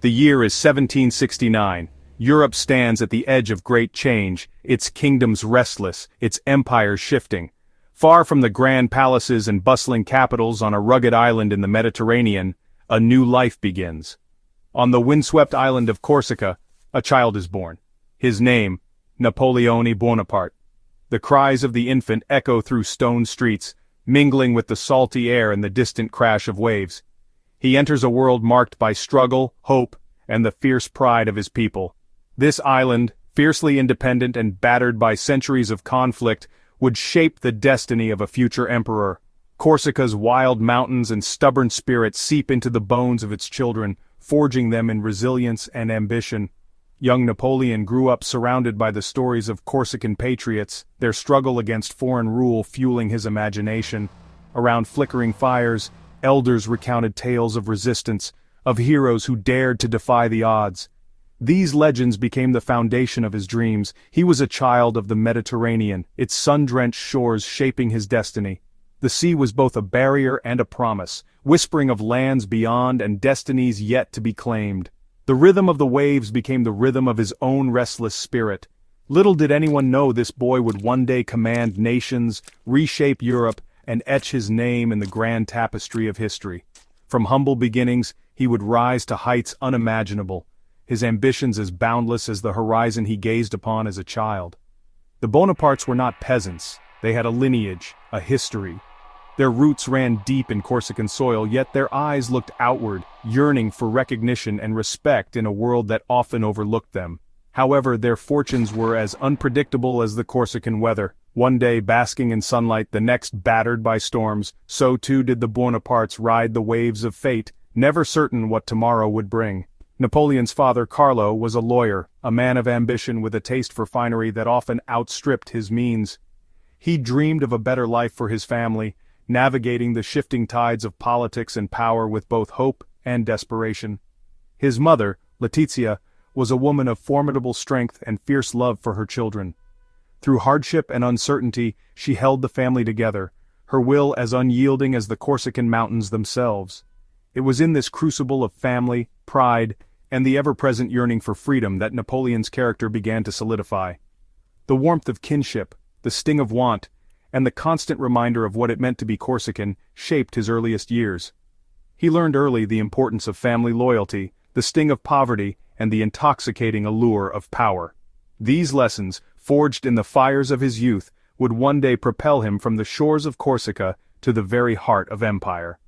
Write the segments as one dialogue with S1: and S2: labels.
S1: The year is 1769. Europe stands at the edge of great change, its kingdoms restless, its empires shifting. Far from the grand palaces and bustling capitals on a rugged island in the Mediterranean, a new life begins. On the windswept island of Corsica, a child is born. His name, Napoleon Bonaparte. The cries of the infant echo through stone streets, mingling with the salty air and the distant crash of waves. He enters a world marked by struggle, hope, and the fierce pride of his people. This island, fiercely independent and battered by centuries of conflict, would shape the destiny of a future emperor. Corsica's wild mountains and stubborn spirit seep into the bones of its children, forging them in resilience and ambition. Young Napoleon grew up surrounded by the stories of Corsican patriots, their struggle against foreign rule fueling his imagination. Around flickering fires, elders recounted tales of resistance, of heroes who dared to defy the odds. These legends became the foundation of his dreams. He was a child of the Mediterranean, its sun-drenched shores shaping his destiny. The sea was both a barrier and a promise, whispering of lands beyond and destinies yet to be claimed. The rhythm of the waves became the rhythm of his own restless spirit. Little did anyone know this boy would one day command nations, reshape Europe, and etch his name in the grand tapestry of history. From humble beginnings, he would rise to heights unimaginable, his ambitions as boundless as the horizon he gazed upon as a child. The Bonapartes were not peasants. They had a lineage, a history. Their roots ran deep in Corsican soil, yet their eyes looked outward, yearning for recognition and respect in a world that often overlooked them. However, their fortunes were as unpredictable as the Corsican weather. One day basking in sunlight, the next battered by storms, so too did the Bonapartes ride the waves of fate, never certain what tomorrow would bring. Napoleon's father, Carlo, was a lawyer, a man of ambition with a taste for finery that often outstripped his means. He dreamed of a better life for his family, navigating the shifting tides of politics and power with both hope and desperation. His mother, Letizia, was a woman of formidable strength and fierce love for her children. Through hardship and uncertainty, she held the family together, her will as unyielding as the Corsican mountains themselves. It was in this crucible of family, pride, and the ever-present yearning for freedom that Napoleon's character began to solidify. The warmth of kinship, the sting of want, and the constant reminder of what it meant to be Corsican shaped his earliest years. He learned early the importance of family loyalty, the sting of poverty, and the intoxicating allure of power. These lessons, forged in the fires of his youth, would one day propel him from the shores of Corsica to the very heart of empire.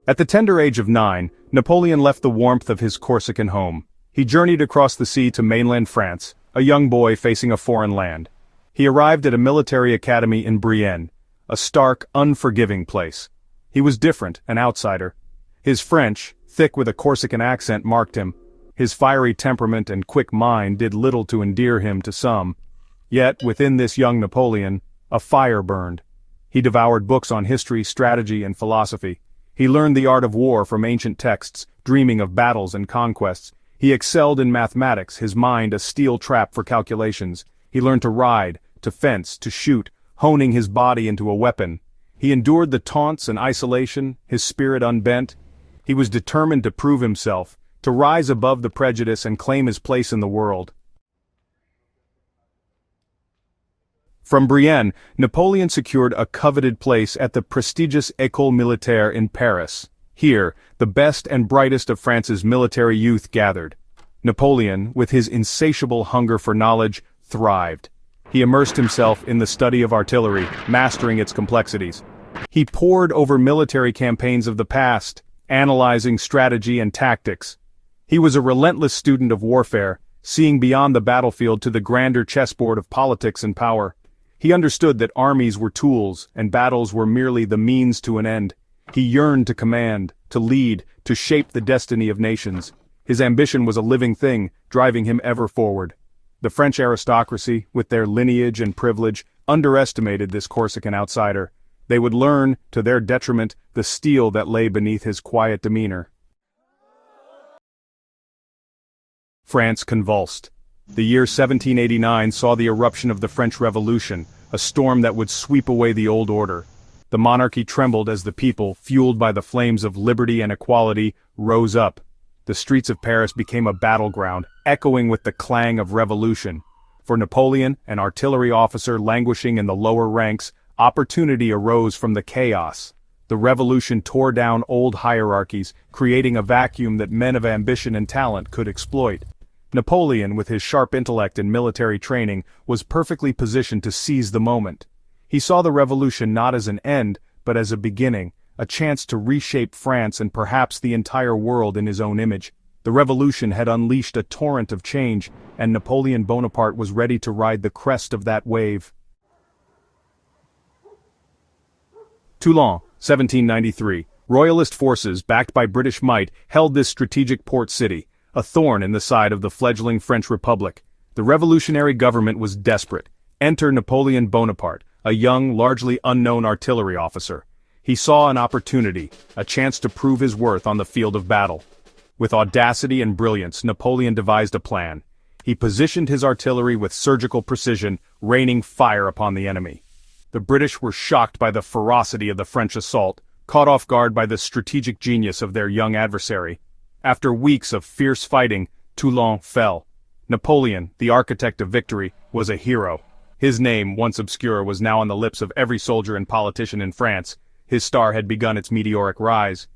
S1: At the tender age of 9, Napoleon left the warmth of his Corsican home. He journeyed across the sea to mainland France, a young boy facing a foreign land. He arrived at a military academy in Brienne, a stark, unforgiving place. He was different, an outsider. His French, thick with a Corsican accent, marked him. His fiery temperament and quick mind did little to endear him to some. Yet, within this young Napoleon, a fire burned. He devoured books on history, strategy, and philosophy. He learned the art of war from ancient texts, dreaming of battles and conquests. He excelled in mathematics, his mind a steel trap for calculations. He learned to ride, to fence, to shoot, honing his body into a weapon. He endured the taunts and isolation, his spirit unbent. He was determined to prove himself, to rise above the prejudice and claim his place in the world. From Brienne, Napoleon secured a coveted place at the prestigious École Militaire in Paris. Here, the best and brightest of France's military youth gathered. Napoleon, with his insatiable hunger for knowledge, thrived. He immersed himself in the study of artillery, mastering its complexities. He pored over military campaigns of the past, analyzing strategy and tactics. He was a relentless student of warfare, seeing beyond the battlefield to the grander chessboard of politics and power. He understood that armies were tools, and battles were merely the means to an end. He yearned to command, to lead, to shape the destiny of nations. His ambition was a living thing, driving him ever forward. The French aristocracy, with their lineage and privilege, underestimated this Corsican outsider. They would learn, to their detriment, the steel that lay beneath his quiet demeanor. France convulsed. The year 1789 saw the eruption of the French Revolution, a storm that would sweep away the old order. The monarchy trembled as the people, fueled by the flames of liberty and equality, rose up. The streets of Paris became a battleground, echoing with the clang of revolution. For Napoleon, an artillery officer languishing in the lower ranks, opportunity arose from the chaos. The revolution tore down old hierarchies, creating a vacuum that men of ambition and talent could exploit. Napoleon, with his sharp intellect and military training, was perfectly positioned to seize the moment. He saw the revolution not as an end, but as a beginning, a chance to reshape France and perhaps the entire world in his own image. The revolution had unleashed a torrent of change, and Napoleon Bonaparte was ready to ride the crest of that wave. Toulon, 1793. Royalist forces, backed by British might, held this strategic port city, a thorn in the side of the fledgling French Republic. The revolutionary government was desperate. Enter Napoleon Bonaparte, a young, largely unknown artillery officer. He saw an opportunity, a chance to prove his worth on the field of battle. With audacity and brilliance, Napoleon devised a plan. He positioned his artillery with surgical precision, raining fire upon the enemy. The British were shocked by the ferocity of the French assault, caught off guard by the strategic genius of their young adversary. After weeks of fierce fighting, Toulon fell. Napoleon, the architect of victory, was a hero. His name, once obscure, was now on the lips of every soldier and politician in France. His star had begun its meteoric rise.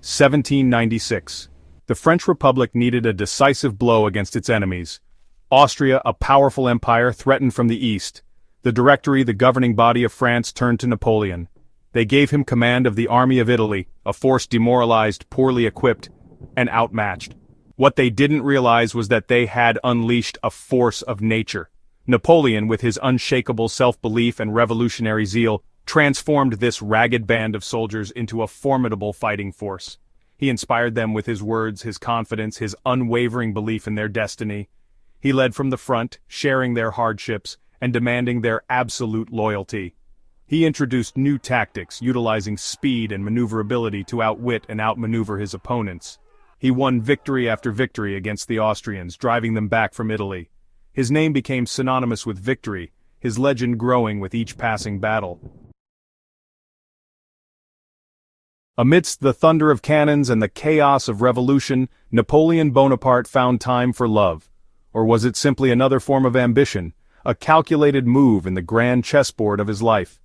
S1: 1796. The French Republic needed a decisive blow against its enemies. Austria, a powerful empire, threatened from the east. The Directory, the governing body of France, turned to Napoleon. They gave him command of the Army of Italy, a force demoralized, poorly equipped, and outmatched. What they didn't realize was that they had unleashed a force of nature. Napoleon, with his unshakable self-belief and revolutionary zeal, transformed this ragged band of soldiers into a formidable fighting force. He inspired them with his words, his confidence, his unwavering belief in their destiny. He led from the front, sharing their hardships, and demanding their absolute loyalty. He introduced new tactics, utilizing speed and maneuverability to outwit and outmaneuver his opponents. He won victory after victory against the Austrians, driving them back from Italy. His name became synonymous with victory, his legend growing with each passing battle. Amidst the thunder of cannons and the chaos of revolution, Napoleon Bonaparte found time for love. Or was it simply another form of ambition, a calculated move in the grand chessboard of his life?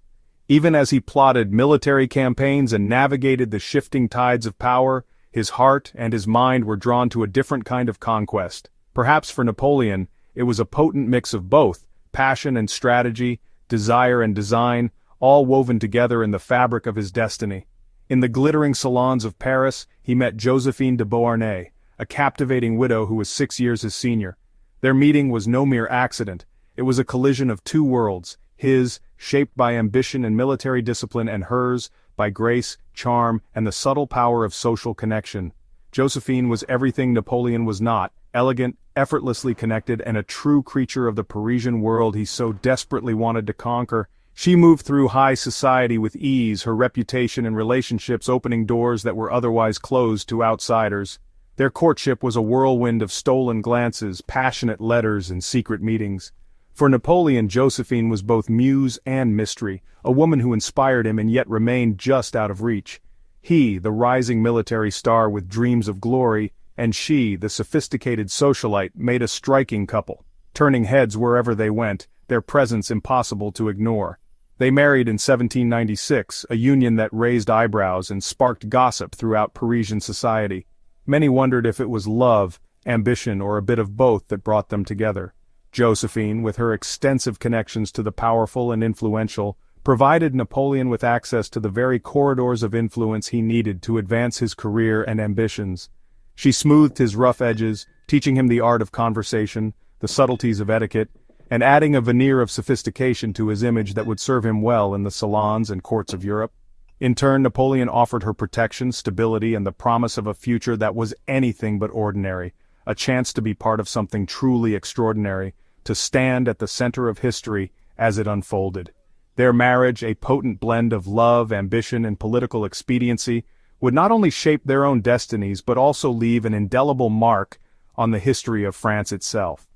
S1: Even as he plotted military campaigns and navigated the shifting tides of power, his heart and his mind were drawn to a different kind of conquest. Perhaps for Napoleon, it was a potent mix of both, passion and strategy, desire and design, all woven together in the fabric of his destiny. In the glittering salons of Paris, he met Josephine de Beauharnais, a captivating widow who was 6 years his senior. Their meeting was no mere accident. It was a collision of two worlds, his, shaped by ambition and military discipline, and hers, by grace, charm, and the subtle power of social connection. Josephine was everything Napoleon was not, elegant, effortlessly connected, and a true creature of the Parisian world he so desperately wanted to conquer. She moved through high society with ease, her reputation and relationships opening doors that were otherwise closed to outsiders. Their courtship was a whirlwind of stolen glances, passionate letters, and secret meetings. For Napoleon, Josephine was both muse and mystery, a woman who inspired him and yet remained just out of reach. He, the rising military star with dreams of glory, and she, the sophisticated socialite, made a striking couple, turning heads wherever they went, their presence impossible to ignore. They married in 1796, a union that raised eyebrows and sparked gossip throughout Parisian society. Many wondered if it was love, ambition, or a bit of both that brought them together. Josephine, with her extensive connections to the powerful and influential, provided Napoleon with access to the very corridors of influence he needed to advance his career and ambitions. She smoothed his rough edges, teaching him the art of conversation, the subtleties of etiquette, and adding a veneer of sophistication to his image that would serve him well in the salons and courts of Europe. In turn, Napoleon offered her protection, stability, and the promise of a future that was anything but ordinary, a chance to be part of something truly extraordinary, to stand at the center of history as it unfolded. Their marriage, a potent blend of love, ambition, and political expediency, would not only shape their own destinies but also leave an indelible mark on the history of France itself.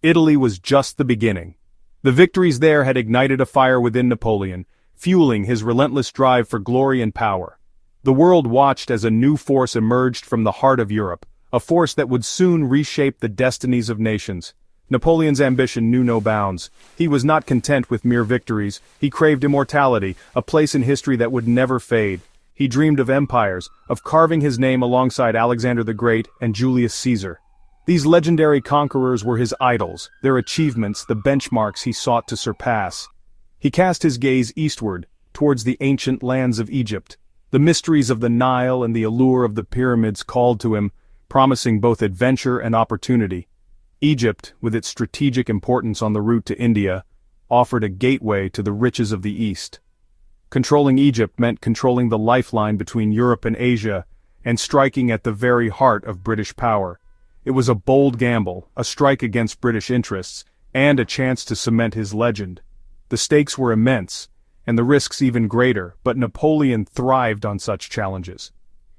S1: Italy was just the beginning. The victories there had ignited a fire within Napoleon, fueling his relentless drive for glory and power. The world watched as a new force emerged from the heart of Europe, a force that would soon reshape the destinies of nations. Napoleon's ambition knew no bounds. He was not content with mere victories, he craved immortality, a place in history that would never fade. He dreamed of empires, of carving his name alongside Alexander the Great and Julius Caesar. These legendary conquerors were his idols, their achievements the benchmarks he sought to surpass. He cast his gaze eastward, towards the ancient lands of Egypt. The mysteries of the Nile and the allure of the pyramids called to him, promising both adventure and opportunity. Egypt, with its strategic importance on the route to India, offered a gateway to the riches of the East. Controlling Egypt meant controlling the lifeline between Europe and Asia, and striking at the very heart of British power. It was a bold gamble, a strike against British interests, and a chance to cement his legend. The stakes were immense, and the risks even greater, but Napoleon thrived on such challenges.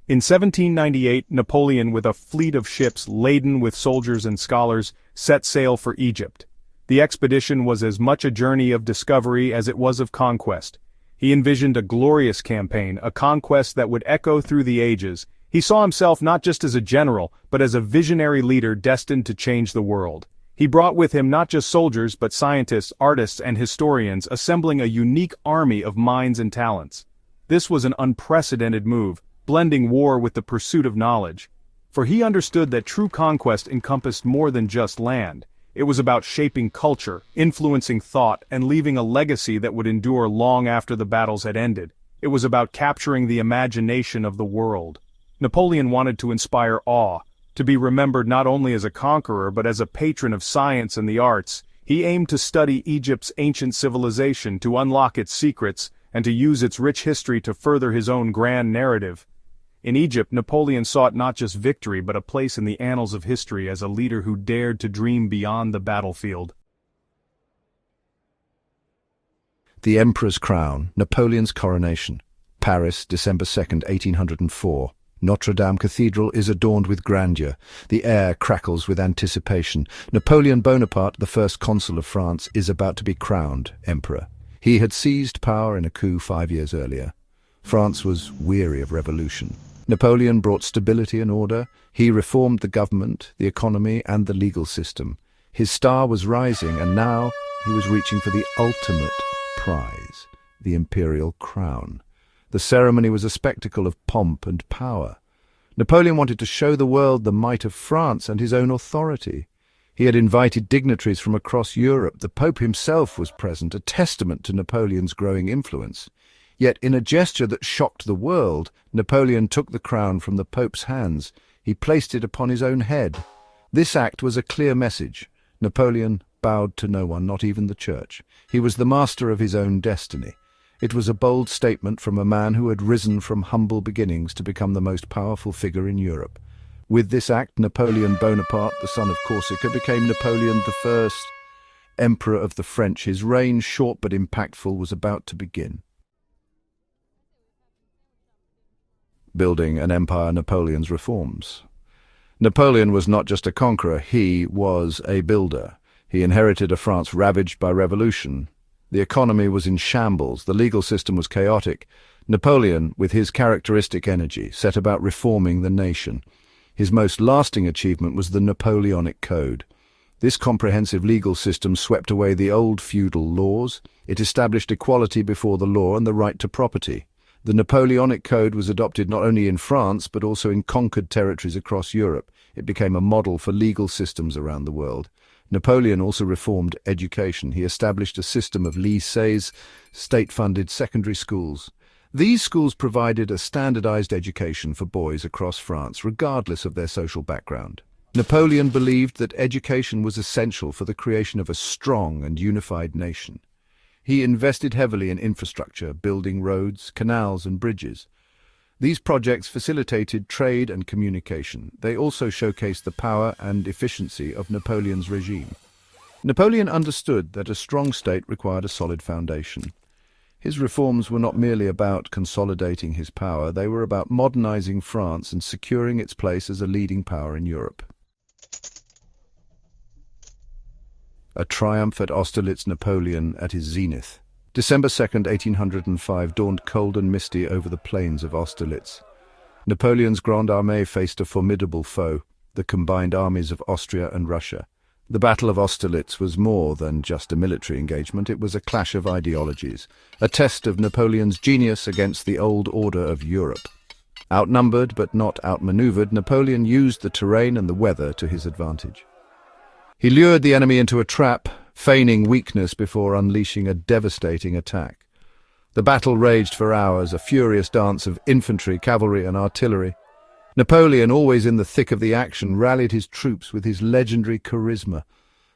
S1: In 1798, Napoleon, with a fleet of ships laden with soldiers and scholars, set sail for Egypt. The expedition was as much a journey of discovery as it was of conquest. He envisioned a glorious campaign, a conquest that would echo through the ages. He saw himself not just as a general, but as a visionary leader destined to change the world. He brought with him not just soldiers, but scientists, artists, and historians, assembling a unique army of minds and talents. This was an unprecedented move, blending war with the pursuit of knowledge. For he understood that true conquest encompassed more than just land. It was about shaping culture, influencing thought, and leaving a legacy that would endure long after the battles had ended. It was about capturing the imagination of the world. Napoleon wanted to inspire awe, to be remembered not only as a conqueror but as a patron of science and the arts. He aimed to study Egypt's ancient civilization, to unlock its secrets, and to use its rich history to further his own grand narrative. In Egypt, Napoleon sought not just victory but a place in the annals of history as a leader who dared to dream beyond the battlefield.
S2: The Emperor's Crown, Napoleon's Coronation. Paris, December 2nd, 1804. Notre Dame Cathedral is adorned with grandeur. The air crackles with anticipation. Napoleon Bonaparte, the first consul of France, is about to be crowned emperor. He had seized power in a coup 5 years earlier. France was weary of revolution. Napoleon brought stability and order. He reformed the government, the economy, and the legal system. His star was rising, and now he was reaching for the ultimate prize, the imperial crown. The ceremony was a spectacle of pomp and power. Napoleon wanted to show the world the might of France and his own authority. He had invited dignitaries from across Europe. The Pope himself was present, a testament to Napoleon's growing influence. Yet in a gesture that shocked the world, Napoleon took the crown from the Pope's hands. He placed it upon his own head. This act was a clear message. Napoleon bowed to no one, not even the church. He was the master of his own destiny. It was a bold statement from a man who had risen from humble beginnings to become the most powerful figure in Europe. With this act, Napoleon Bonaparte, the son of Corsica, became Napoleon I, Emperor of the French. His reign, short but impactful, was about to begin. Building an empire, Napoleon's reforms. Napoleon was not just a conqueror, he was a builder. He inherited a France ravaged by revolution. The economy was in shambles, the legal system was chaotic. Napoleon, with his characteristic energy, set about reforming the nation. His most lasting achievement was the Napoleonic Code. This comprehensive legal system swept away the old feudal laws. It established equality before the law and the right to property. The Napoleonic Code was adopted not only in France but also in conquered territories across Europe. It became a model for legal systems around the world. Napoleon also reformed education. He established a system of lycées, state-funded secondary schools. These schools provided a standardized education for boys across France, regardless of their social background. Napoleon believed that education was essential for the creation of a strong and unified nation. He invested heavily in infrastructure, building roads, canals, and bridges. These projects facilitated trade and communication. They also showcased the power and efficiency of Napoleon's regime. Napoleon understood that a strong state required a solid foundation. His reforms were not merely about consolidating his power, they were about modernizing France and securing its place as a leading power in Europe. A triumph at Austerlitz, Napoleon at his zenith. December 2nd, 1805 dawned cold and misty over the plains of Austerlitz. Napoleon's Grande Armée faced a formidable foe, the combined armies of Austria and Russia. The Battle of Austerlitz was more than just a military engagement, it was a clash of ideologies, a test of Napoleon's genius against the old order of Europe. Outnumbered but not outmaneuvered, Napoleon used the terrain and the weather to his advantage. He lured the enemy into a trap, feigning weakness before unleashing a devastating attack. The battle raged for hours, a furious dance of infantry, cavalry and artillery. Napoleon, always in the thick of the action, rallied his troops with his legendary charisma.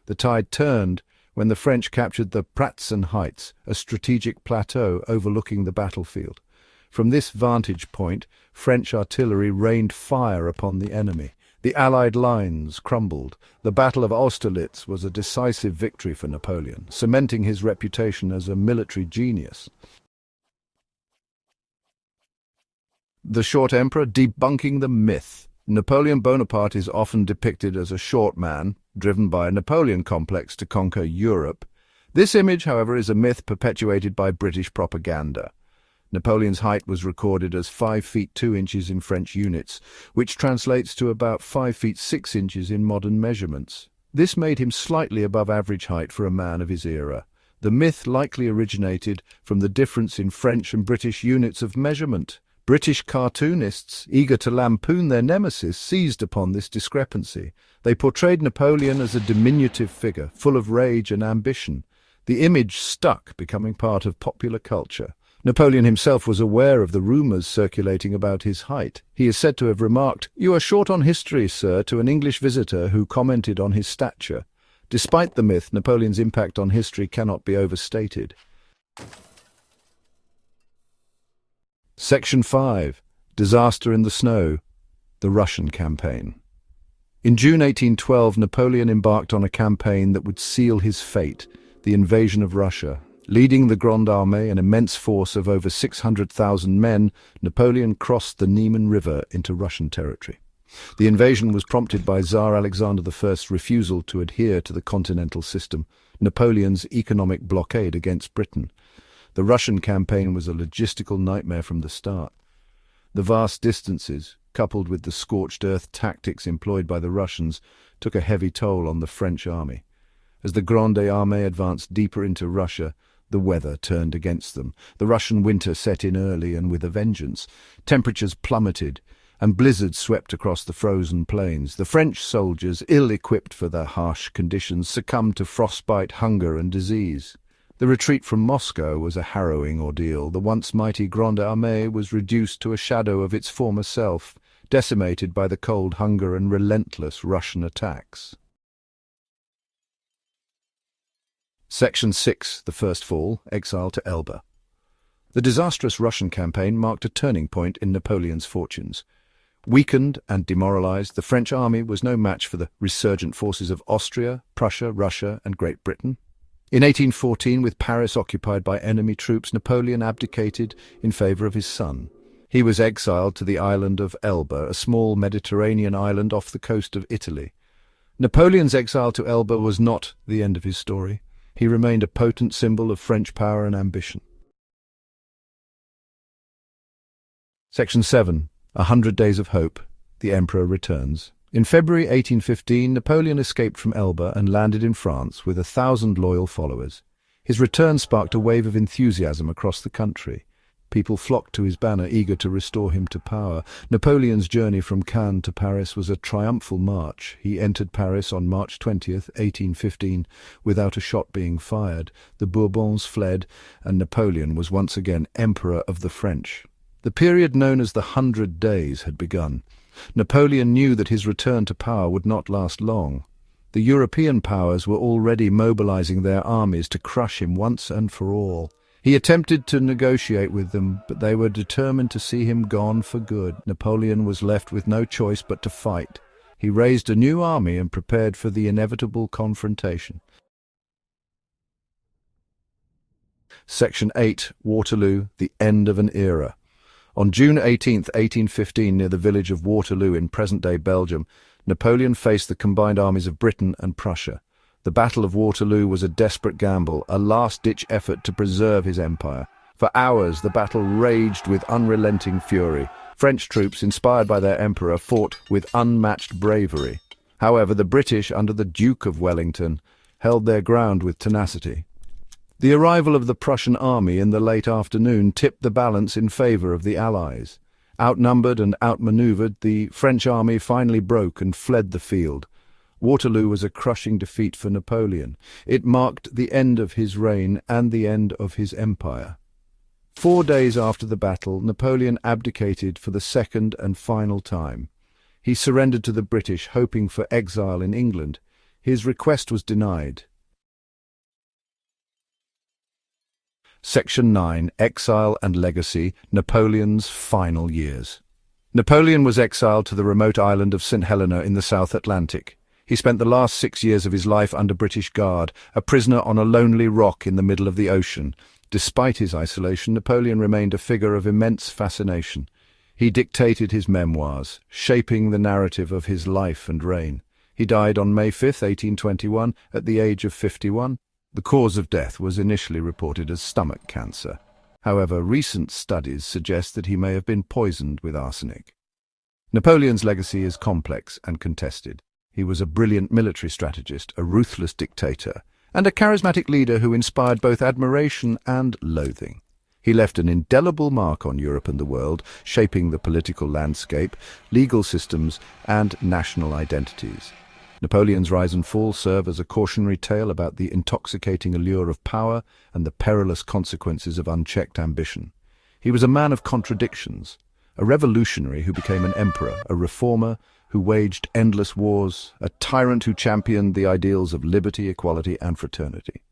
S2: The tide turned when the French captured the Pratzen Heights, a strategic plateau overlooking the battlefield. From this vantage point, French artillery rained fire upon the enemy. The Allied lines crumbled. The Battle of Austerlitz was a decisive victory for Napoleon, cementing his reputation as a military genius. The Short Emperor, debunking the myth. Napoleon Bonaparte is often depicted as a short man, driven by a Napoleon complex to conquer Europe. This image, however, is a myth perpetuated by British propaganda. Napoleon's height was recorded as 5 feet 2 inches in French units, which translates to about 5 feet 6 inches in modern measurements. This made him slightly above average height for a man of his era. The myth likely originated from the difference in French and British units of measurement. British cartoonists, eager to lampoon their nemesis, seized upon this discrepancy. They portrayed Napoleon as a diminutive figure, full of rage and ambition. The image stuck, becoming part of popular culture. Napoleon himself was aware of the rumours circulating about his height. He is said to have remarked, "You are short on history, sir," to an English visitor who commented on his stature. Despite the myth, Napoleon's impact on history cannot be overstated. Section 5. Disaster in the Snow. The Russian Campaign. In June 1812, Napoleon embarked on a campaign that would seal his fate, the invasion of Russia. Leading the Grande Armée, an immense force of over 600,000 men, Napoleon crossed the Niemen River into Russian territory. The invasion was prompted by Tsar Alexander I's refusal to adhere to the continental system, Napoleon's economic blockade against Britain. The Russian campaign was a logistical nightmare from the start. The vast distances, coupled with the scorched earth tactics employed by the Russians, took a heavy toll on the French army. As the Grande Armée advanced deeper into Russia, the weather turned against them. The Russian winter set in early and with a vengeance. Temperatures plummeted, and blizzards swept across the frozen plains. The French soldiers, ill-equipped for the harsh conditions, succumbed to frostbite, hunger and disease. The retreat from Moscow was a harrowing ordeal. The once mighty Grande Armée was reduced to a shadow of its former self, decimated by the cold hunger and relentless Russian attacks. Section 6. The First Fall. Exile to Elba. The disastrous Russian campaign marked a turning point in Napoleon's fortunes. Weakened and demoralized, the French army was no match for the resurgent forces of Austria, Prussia, Russia and Great Britain. In 1814, with Paris occupied by enemy troops, Napoleon abdicated in favor of his son. He was exiled to the island of Elba, a small Mediterranean island off the coast of Italy. Napoleon's exile to Elba was not the end of his story. He remained a potent symbol of French power and ambition. Section 7. 100 Days of Hope. The Emperor returns. In February 1815, Napoleon escaped from Elba and landed in France with 1,000 loyal followers. His return sparked a wave of enthusiasm across the country. People flocked to his banner, eager to restore him to power. Napoleon's journey from Cannes to Paris was a triumphal march. He entered Paris on March 20th, 1815, without a shot being fired. The Bourbons fled, and Napoleon was once again Emperor of the French. The period known as the 100 Days had begun. Napoleon knew that his return to power would not last long. The European powers were already mobilizing their armies to crush him once and for all. He attempted to negotiate with them, but they were determined to see him gone for good. Napoleon was left with no choice but to fight. He raised a new army and prepared for the inevitable confrontation. Section 8. Waterloo, the end of an era. On June 18, 1815, near the village of Waterloo in present-day Belgium, Napoleon faced the combined armies of Britain and Prussia. The Battle of Waterloo was a desperate gamble, a last-ditch effort to preserve his empire. For hours, the battle raged with unrelenting fury. French troops, inspired by their emperor, fought with unmatched bravery. However, the British, under the Duke of Wellington, held their ground with tenacity. The arrival of the Prussian army in the late afternoon tipped the balance in favor of the Allies. Outnumbered and outmaneuvered, the French army finally broke and fled the field. Waterloo was a crushing defeat for Napoleon. It marked the end of his reign and the end of his empire. 4 days after the battle, Napoleon abdicated for the second and final time. He surrendered to the British, hoping for exile in England. His request was denied. Section 9. Exile and Legacy, Napoleon's Final Years. Napoleon was exiled to the remote island of St. Helena in the South Atlantic. He spent the last 6 years of his life under British guard, a prisoner on a lonely rock in the middle of the ocean. Despite his isolation, Napoleon remained a figure of immense fascination. He dictated his memoirs, shaping the narrative of his life and reign. He died on May 5, 1821, at the age of 51. The cause of death was initially reported as stomach cancer. However, recent studies suggest that he may have been poisoned with arsenic. Napoleon's legacy is complex and contested. He was a brilliant military strategist, a ruthless dictator, and a charismatic leader who inspired both admiration and loathing. He left an indelible mark on Europe and the world, shaping the political landscape, legal systems, and national identities. Napoleon's rise and fall serve as a cautionary tale about the intoxicating allure of power and the perilous consequences of unchecked ambition. He was a man of contradictions, a revolutionary who became an emperor, a reformer who waged endless wars, a tyrant who championed the ideals of liberty, equality, and fraternity.